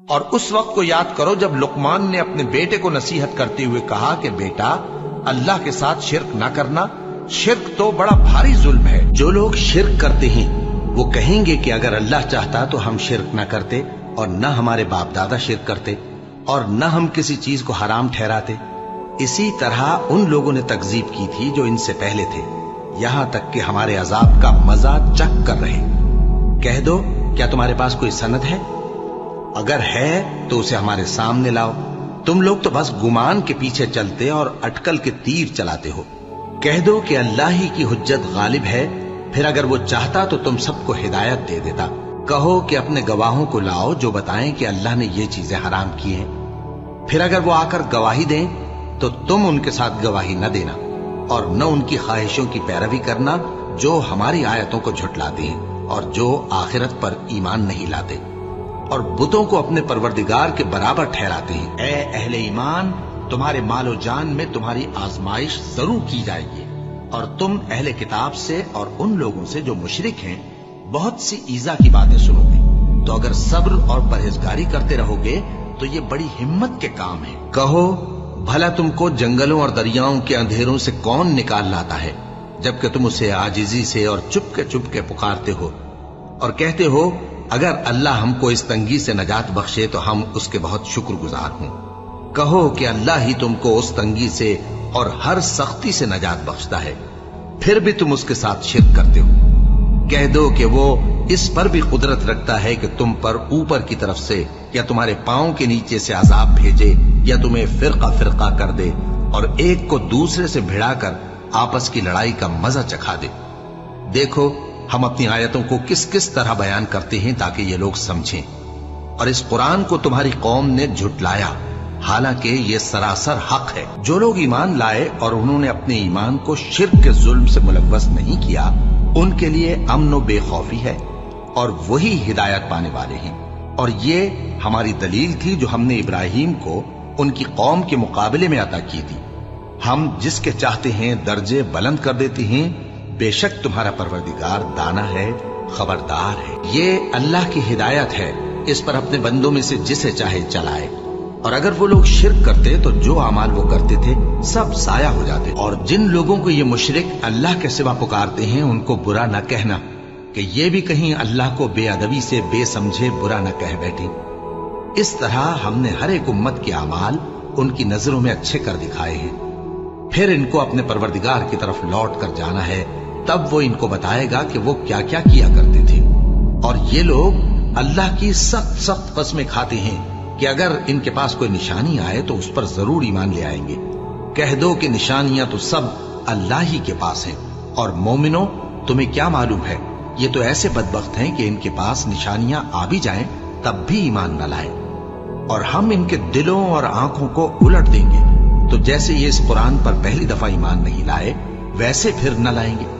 اور اس وقت کو یاد کرو جب لقمان نے اپنے بیٹے کو نصیحت کرتے ہوئے کہا کہ بیٹا اللہ کے ساتھ شرک نہ کرنا، شرک تو بڑا بھاری ظلم ہے۔ جو لوگ شرک کرتے ہیں وہ کہیں گے کہ اگر اللہ چاہتا تو ہم شرک نہ کرتے، اور نہ ہمارے باپ دادا شرک کرتے، اور نہ ہم کسی چیز کو حرام ٹھہراتے۔ اسی طرح ان لوگوں نے تکذیب کی تھی جو ان سے پہلے تھے، یہاں تک کہ ہمارے عذاب کا مزہ چکھ کر رہے۔ کہہ دو کیا تمہارے پاس کوئی سند ہے؟ اگر ہے تو اسے ہمارے سامنے لاؤ۔ تم لوگ تو بس گمان کے پیچھے چلتے اور اٹکل کے تیر چلاتے ہو۔ کہہ دو کہ اللہ ہی کی حجت غالب ہے، پھر اگر وہ چاہتا تو تم سب کو ہدایت دے دیتا۔ کہو کہ اپنے گواہوں کو لاؤ جو بتائیں کہ اللہ نے یہ چیزیں حرام کی ہیں، پھر اگر وہ آ کر گواہی دیں تو تم ان کے ساتھ گواہی نہ دینا، اور نہ ان کی خواہشوں کی پیروی کرنا جو ہماری آیتوں کو جھٹلاتے ہیں اور جو آخرت پر ایمان نہیں لاتے، اور بتوں کو اپنے پروردگار کے برابر ٹھہراتے ہیں۔ اے اہل ایمان، تمہارے مال و جان میں تمہاری آزمائش ضرور کی جائے گی، اور تم اہل کتاب سے اور ان لوگوں سے جو مشرک ہیں بہت سی ایذا کی باتیں سنو گے، تو اگر صبر اور پرہیزگاری کرتے رہو گے تو یہ بڑی ہمت کے کام ہے۔ کہو بھلا تم کو جنگلوں اور دریاؤں کے اندھیروں سے کون نکال لاتا ہے، جبکہ تم اسے عاجزی سے اور چپ کے پکارتے ہو اور کہتے ہو اگر اللہ ہم کو اس تنگی سے نجات بخشے تو ہم اس کے بہت شکر گزار ہوں۔ کہو کہ اللہ ہی تم کو اس تنگی سے اور ہر سختی سے نجات بخشتا ہے، پھر بھی تم اس کے ساتھ شرک کرتے ہو۔ کہہ دو کہ وہ اس پر بھی قدرت رکھتا ہے کہ تم پر اوپر کی طرف سے یا تمہارے پاؤں کے نیچے سے عذاب بھیجے، یا تمہیں فرقہ فرقہ کر دے اور ایک کو دوسرے سے بھڑا کر آپس کی لڑائی کا مزہ چکھا دے۔ دیکھو ہم اپنی آیتوں کو کس کس طرح بیان کرتے ہیں تاکہ یہ لوگ سمجھیں، اور اس قرآن کو تمہاری قوم نے جھٹلایا حالانکہ یہ سراسر حق ہے۔ جو لوگ ایمان لائے اور انہوں نے اپنے ایمان کو شرک کے ظلم سے ملوث نہیں کیا، ان کے لیے امن و بے خوفی ہے، اور وہی ہدایت پانے والے ہیں۔ اور یہ ہماری دلیل تھی جو ہم نے ابراہیم کو ان کی قوم کے مقابلے میں عطا کی تھی۔ ہم جس کے چاہتے ہیں درجے بلند کر دیتے ہیں، بے شک تمہارا پروردگار دانا ہے، خبردار ہے۔ یہ اللہ کی ہدایت ہے، اس پر اپنے بندوں میں سے جسے چاہے چلائے، اور اگر وہ لوگ شرک کرتے تو جو اعمال وہ کرتے تھے سب ضائع ہو جاتے۔ اور جن لوگوں کو یہ مشرک اللہ کے سوا پکارتے ہیں ان کو برا نہ کہنا کہ یہ بھی کہیں اللہ کو بے ادبی سے بے سمجھے برا نہ کہہ بیٹھے۔ اس طرح ہم نے ہر ایک امت کے اعمال ان کی نظروں میں اچھے کر دکھائے ہیں، پھر ان کو اپنے پروردگار کی طرف لوٹ کر جانا ہے، تب وہ ان کو بتائے گا کہ وہ کیا کیا کیا کرتے تھے۔ اور یہ لوگ اللہ کی سخت سخت قسمیں کھاتے ہیں کہ اگر ان کے پاس کوئی نشانی آئے تو اس پر ضرور ایمان لے آئیں گے۔ کہہ دو کہ نشانیاں تو سب اللہ ہی کے پاس ہیں، اور مومنوں تمہیں کیا معلوم ہے، یہ تو ایسے بدبخت ہیں کہ ان کے پاس نشانیاں آ بھی جائیں تب بھی ایمان نہ لائیں، اور ہم ان کے دلوں اور آنکھوں کو الٹ دیں گے، تو جیسے یہ اس قرآن پر پہلی دفعہ ایمان نہیں لائے ویسے پھر نہ لائیں گے،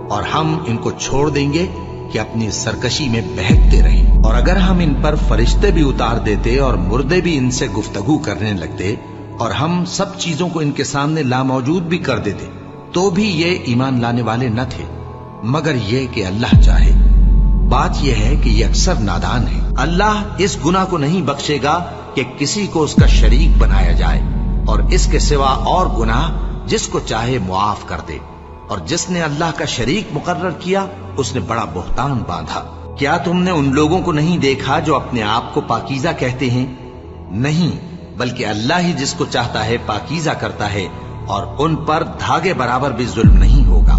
اور ہم ان کو چھوڑ دیں گے کہ اپنی سرکشی میں بہکتے رہیں۔ اور اگر ہم ان پر فرشتے بھی اتار دیتے اور مردے بھی ان سے گفتگو کرنے لگتے اور ہم سب چیزوں کو ان کے سامنے لاموجود بھی کر دیتے تو بھی یہ ایمان لانے والے نہ تھے، مگر یہ کہ اللہ چاہے۔ بات یہ ہے کہ یہ اکثر نادان ہے۔ اللہ اس گناہ کو نہیں بخشے گا کہ کسی کو اس کا شریک بنایا جائے، اور اس کے سوا اور گناہ جس کو چاہے معاف کر دے، اور جس نے اللہ کا شریک مقرر کیا اس نے بڑا بہتان باندھا۔ کیا تم نے ان لوگوں کو نہیں دیکھا جو اپنے آپ کو پاکیزہ کہتے ہیں؟ نہیں، بلکہ اللہ ہی جس کو چاہتا ہے پاکیزہ کرتا ہے، اور ان پر دھاگے برابر بھی ظلم نہیں ہوگا۔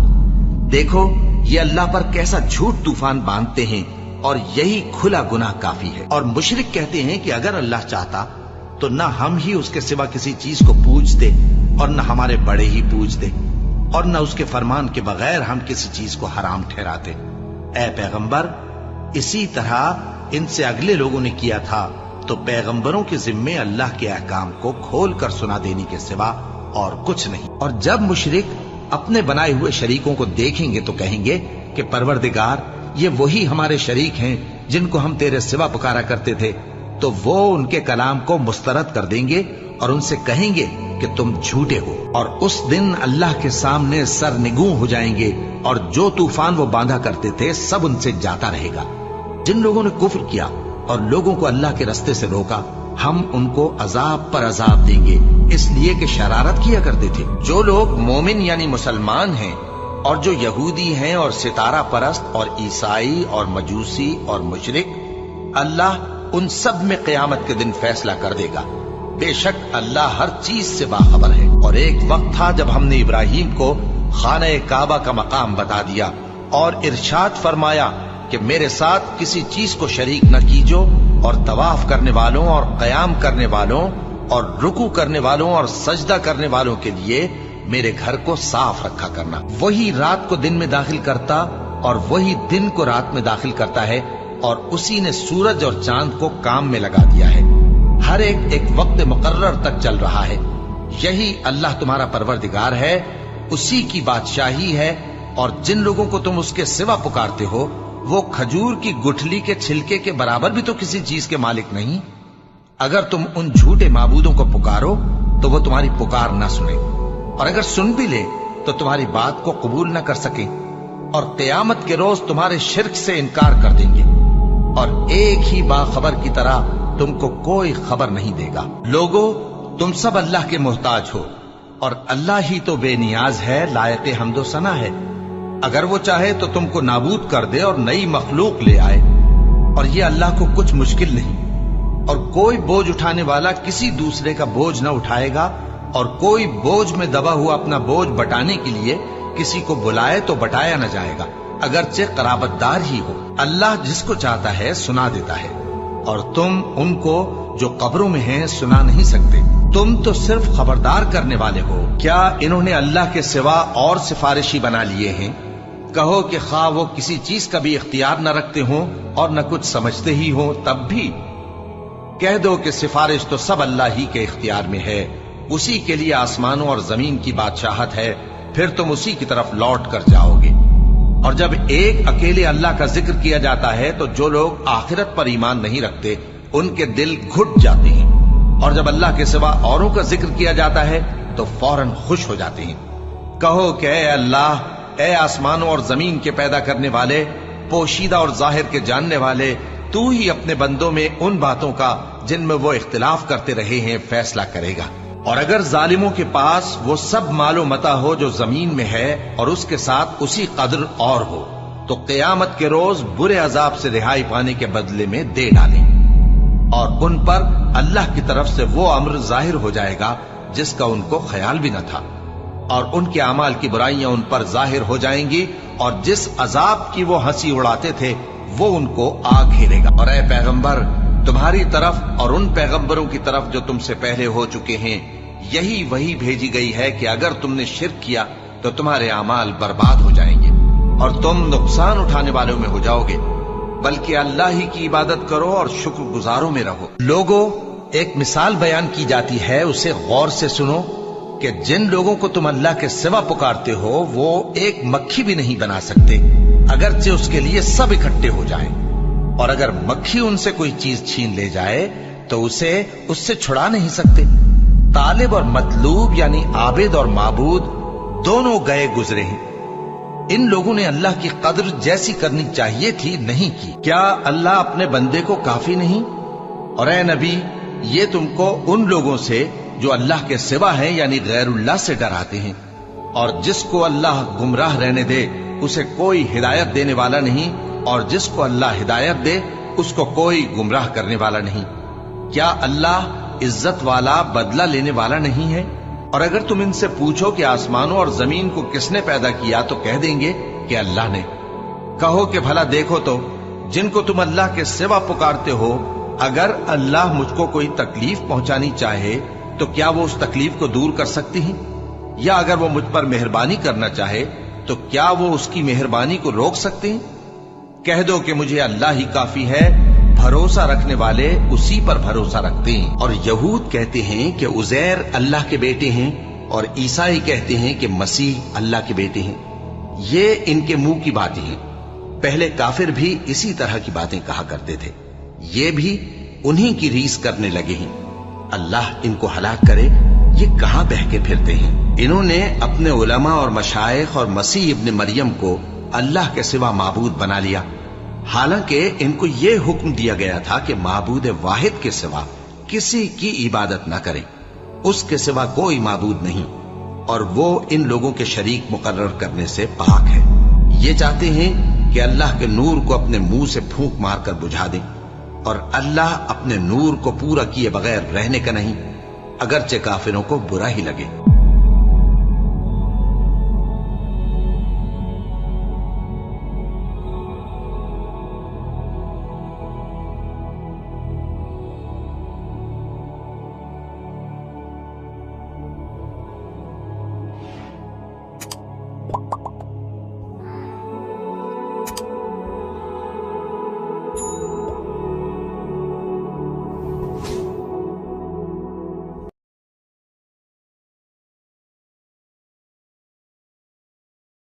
دیکھو یہ اللہ پر کیسا جھوٹ طوفان باندھتے ہیں، اور یہی کھلا گناہ کافی ہے۔ اور مشرک کہتے ہیں کہ اگر اللہ چاہتا تو نہ ہم ہی اس کے سوا کسی چیز کو پوجتے اور نہ ہمارے بڑے ہی پوجتے، اور نہ اس کے فرمان کے بغیر ہم کسی چیز کو حرام ٹھہراتے۔ اے پیغمبر، اسی طرح ان سے اگلے لوگوں نے کیا تھا، تو پیغمبروں کے ذمے اللہ کے احکام کو کھول کر سنا دینے کے سوا اور کچھ نہیں۔ اور جب مشرک اپنے بنائے ہوئے شریکوں کو دیکھیں گے تو کہیں گے کہ پروردگار یہ وہی ہمارے شریک ہیں جن کو ہم تیرے سوا پکارا کرتے تھے، تو وہ ان کے کلام کو مسترد کر دیں گے اور ان سے کہیں گے کہ تم جھوٹے ہو، اور اس دن اللہ کے سامنے سرنگوں ہو جائیں گے، اور جو طوفان وہ باندھا کرتے تھے سب ان سے جاتا رہے گا۔ جن لوگوں نے کفر کیا اور لوگوں کو اللہ کے رستے سے روکا، ہم ان کو عذاب پر عذاب دیں گے، اس لیے کہ شرارت کیا کرتے تھے۔ جو لوگ مومن یعنی مسلمان ہیں اور جو یہودی ہیں اور ستارہ پرست اور عیسائی اور مجوسی اور مشرک، اللہ ان سب میں قیامت کے دن فیصلہ کر دے گا۔ بے شک اللہ ہر چیز سے باخبر ہے۔ اور ایک وقت تھا جب ہم نے ابراہیم کو خانہ کعبہ کا مقام بتا دیا اور ارشاد فرمایا کہ میرے ساتھ کسی چیز کو شریک نہ کیجو، اور طواف کرنے والوں اور قیام کرنے والوں اور رکوع کرنے والوں اور سجدہ کرنے والوں کے لیے میرے گھر کو صاف رکھا کرنا۔ وہی رات کو دن میں داخل کرتا اور وہی دن کو رات میں داخل کرتا ہے، اور اسی نے سورج اور چاند کو کام میں لگا دیا ہے، ہر ایک وقت مقرر تک چل رہا ہے۔ یہی اللہ تمہارا پروردگار ہے، اسی کی بادشاہی ہے، اور جن لوگوں کو تم اس کے سوا پکارتے ہو وہ کھجور کی گٹھلی کے چھلکے کے برابر بھی تو کسی چیز کے مالک نہیں۔ اگر تم ان جھوٹے معبودوں کو پکارو تو وہ تمہاری پکار نہ سنے، اور اگر سن بھی لے تو تمہاری بات کو قبول نہ کر سکیں، اور قیامت کے روز تمہارے شرک سے انکار کر دیں گے، اور ایک ہی باخبر کی طرح تم کو کوئی خبر نہیں دے گا۔ لوگو، تم سب اللہ کے محتاج ہو، اور اللہ ہی تو بے نیاز ہے، لائق حمد و ثنا ہے۔ اگر وہ چاہے تو تم کو نابود کر دے اور نئی مخلوق لے آئے، اور یہ اللہ کو کچھ مشکل نہیں۔ اور کوئی بوجھ اٹھانے والا کسی دوسرے کا بوجھ نہ اٹھائے گا، اور کوئی بوجھ میں دبا ہوا اپنا بوجھ بٹانے کے لیے کسی کو بلائے تو بٹایا نہ جائے گا، اگرچہ قرابت دار ہی ہو۔ اللہ جس کو چاہتا ہے سنا دیتا ہے، اور تم ان کو جو قبروں میں ہیں سنا نہیں سکتے، تم تو صرف خبردار کرنے والے ہو۔ کیا انہوں نے اللہ کے سوا اور سفارشی بنا لیے ہیں؟ کہو کہ خواہ وہ کسی چیز کا بھی اختیار نہ رکھتے ہوں اور نہ کچھ سمجھتے ہی ہوں، تب بھی کہہ دو کہ سفارش تو سب اللہ ہی کے اختیار میں ہے، اسی کے لیے آسمانوں اور زمین کی بادشاہت ہے، پھر تم اسی کی طرف لوٹ کر جاؤ گے۔ اور جب ایک اکیلے اللہ کا ذکر کیا جاتا ہے تو جو لوگ آخرت پر ایمان نہیں رکھتے ان کے دل گھٹ جاتے ہیں، اور جب اللہ کے سوا اوروں کا ذکر کیا جاتا ہے تو فوراً خوش ہو جاتے ہیں۔ کہو کہ اے اللہ، اے آسمانوں اور زمین کے پیدا کرنے والے، پوشیدہ اور ظاہر کے جاننے والے، تو ہی اپنے بندوں میں ان باتوں کا جن میں وہ اختلاف کرتے رہے ہیں فیصلہ کرے گا۔ اور اگر ظالموں کے پاس وہ سب مال و متاع ہو جو زمین میں ہے اور اس کے ساتھ اسی قدر اور ہو، تو قیامت کے روز برے عذاب سے رہائی پانے کے بدلے میں دے ڈالیں، اور ان پر اللہ کی طرف سے وہ امر ظاہر ہو جائے گا جس کا ان کو خیال بھی نہ تھا، اور ان کے اعمال کی برائیاں ان پر ظاہر ہو جائیں گی، اور جس عذاب کی وہ ہنسی اڑاتے تھے وہ ان کو آ گھیرے گا۔ اور اے پیغمبر، تمہاری طرف اور ان پیغمبروں کی طرف جو تم سے پہلے ہو چکے ہیں یہی وہی بھیجی گئی ہے کہ اگر تم نے شرک کیا تو تمہارے اعمال برباد ہو جائیں گے اور تم نقصان اٹھانے والوں میں ہو جاؤ گے، بلکہ اللہ ہی کی عبادت کرو اور شکر گزاروں میں رہو۔ لوگو، ایک مثال بیان کی جاتی ہے، اسے غور سے سنو کہ جن لوگوں کو تم اللہ کے سوا پکارتے ہو وہ ایک مکھی بھی نہیں بنا سکتے، اگرچہ اس کے لیے سب اکٹھے ہو جائیں، اور اگر مکھی ان سے کوئی چیز چھین لے جائے تو اسے اس سے چھڑا نہیں سکتے۔ طالب اور مطلوب یعنی عابد اور معبود دونوں گئے گزرے ہیں، ان لوگوں نے اللہ کی قدر جیسی کرنی چاہیے تھی نہیں کی۔ کیا اللہ اپنے بندے کو کافی نہیں؟ اور اے نبی، یہ تم کو ان لوگوں سے جو اللہ کے سوا ہیں یعنی غیر اللہ سے ڈراتے ہیں، اور جس کو اللہ گمراہ رہنے دے اسے کوئی ہدایت دینے والا نہیں، اور جس کو اللہ ہدایت دے اس کو کوئی گمراہ کرنے والا نہیں۔ کیا اللہ عزت والا، بدلہ لینے والا نہیں ہے؟ اور اگر تم ان سے پوچھو کہ آسمانوں اور زمین کو کس نے پیدا کیا تو کہہ دیں گے کہ اللہ نے۔ کہو کہ بھلا دیکھو تو جن کو تم اللہ کے سوا پکارتے ہو، اگر اللہ مجھ کو کوئی تکلیف پہنچانی چاہے تو کیا وہ اس تکلیف کو دور کر سکتی ہیں؟ یا اگر وہ مجھ پر مہربانی کرنا چاہے تو کیا وہ اس کی مہربانی کو روک سکتے ہیں؟ کہہ دو کہ مجھے اللہ ہی کافی ہے، بھروسہ رکھنے والے اسی پر بھروسہ رکھتے ہیں۔ اور یہود کہتے ہیں کہ عزیر اللہ کے بیٹے ہیں، اور عیسائی کہتے ہیں کہ مسیح اللہ کے بیٹے ہیں۔ یہ ان کے منہ کی باتیں ہیں، پہلے کافر بھی اسی طرح کی باتیں کہا کرتے تھے، یہ بھی انہی کی ریس کرنے لگے ہیں۔ اللہ ان کو ہلاک کرے، یہ کہاں بہکے پھرتے ہیں۔ انہوں نے اپنے علماء اور مشائخ اور مسیح ابن مریم کو اللہ کے سوا معبود بنا لیا، حالانکہ ان کو یہ حکم دیا گیا تھا کہ معبود واحد کے سوا کسی کی عبادت نہ کریں، اس کے سوا کوئی معبود نہیں، اور وہ ان لوگوں کے شریک مقرر کرنے سے پاک ہے۔ یہ چاہتے ہیں کہ اللہ کے نور کو اپنے منہ سے پھونک مار کر بجھا دیں، اور اللہ اپنے نور کو پورا کیے بغیر رہنے کا نہیں، اگرچہ کافروں کو برا ہی لگے۔